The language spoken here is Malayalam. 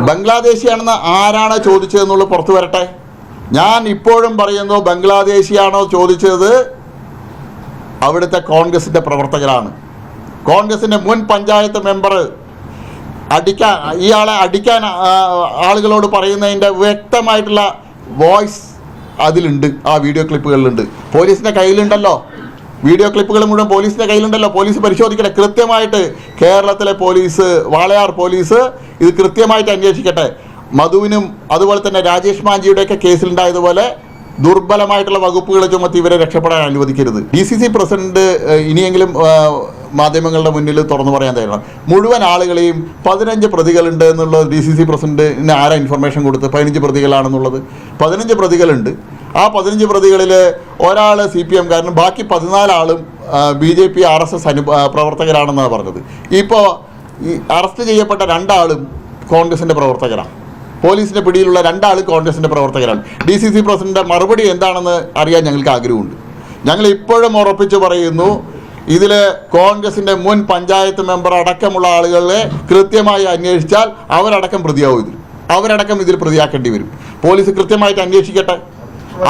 ബംഗ്ലാദേശിയാണെന്ന് ആരാണ് ചോദിച്ചതെന്നുള്ളത് പുറത്തു വരട്ടെ. ഞാൻ ഇപ്പോഴും പറയുന്നു, ബംഗ്ലാദേശിയാണോ ചോദിച്ചത് അവിടുത്തെ കോൺഗ്രസിൻ്റെ പ്രവർത്തകരാണ്. കോൺഗ്രസിൻ്റെ മുൻ പഞ്ചായത്ത് മെമ്പർ ഇയാളെ അടിക്കാൻ ആളുകളോട് പറയുന്നതിൻ്റെ വ്യക്തമായിട്ടുള്ള വോയിസ് അതിലുണ്ട്, ആ വീഡിയോ ക്ലിപ്പുകളിലുണ്ട്. പോലീസിൻ്റെ കയ്യിലുണ്ടല്ലോ, വീഡിയോ ക്ലിപ്പുകൾ മുഴുവൻ പോലീസിൻ്റെ കയ്യിലുണ്ടല്ലോ. പോലീസ് പരിശോധിക്കട്ടെ കൃത്യമായിട്ട്. കേരളത്തിലെ പോലീസ്, വാളയാർ പോലീസ് ഇത് കൃത്യമായിട്ട് അന്വേഷിക്കട്ടെ. മധുവിനും അതുപോലെ തന്നെ രാജേഷ് മാഞ്ചിയുടെയൊക്കെ കേസിലുണ്ടായതുപോലെ ദുർബലമായിട്ടുള്ള വകുപ്പുകൾ ചുമത്തി ഇവരെ രക്ഷപ്പെടാൻ അനുവദിക്കരുത്. DCC പ്രസിഡന്റ് ഇനിയെങ്കിലും മാധ്യമങ്ങളുടെ മുന്നിൽ തുറന്നു പറയാൻ തയ്യാറാണ്. മുഴുവൻ ആളുകളെയും 15 പ്രതികളുണ്ട് എന്നുള്ളത് DCC പ്രസിഡന്റിന് ആരാ ഇൻഫർമേഷൻ കൊടുത്ത് 15 പ്രതികളാണെന്നുള്ളത്? 15 പ്രതികളുണ്ട്. ആ 15 പ്രതികളിൽ ഒരാൾ CPM കാരനും ബാക്കി 14 ആളും BJP RSS പ്രവർത്തകരാണെന്നാണ് പറഞ്ഞത്. ഇപ്പോൾ ഈ അറസ്റ്റ് ചെയ്യപ്പെട്ട 2 ആളും കോൺഗ്രസിൻ്റെ പ്രവർത്തകരാണ്. പോലീസിൻ്റെ പിടിയിലുള്ള 2 ആൾ കോൺഗ്രസിൻ്റെ പ്രവർത്തകരാണ്. DCC പ്രസിഡന്റ് മറുപടി എന്താണെന്ന് അറിയാൻ ഞങ്ങൾക്ക് ആഗ്രഹമുണ്ട്. ഞങ്ങൾ ഇപ്പോഴും ഉറപ്പിച്ച് പറയുന്നു, ഇതിൽ കോൺഗ്രസിൻ്റെ മുൻ പഞ്ചായത്ത് മെമ്പർ അടക്കമുള്ള ആളുകളെ കൃത്യമായി അന്വേഷിച്ചാൽ അവരടക്കം പ്രതിയാവും. അവരടക്കം ഇതിൽ പ്രതിയാക്കേണ്ടി വരും. പോലീസ് കൃത്യമായിട്ട് അന്വേഷിക്കട്ടെ.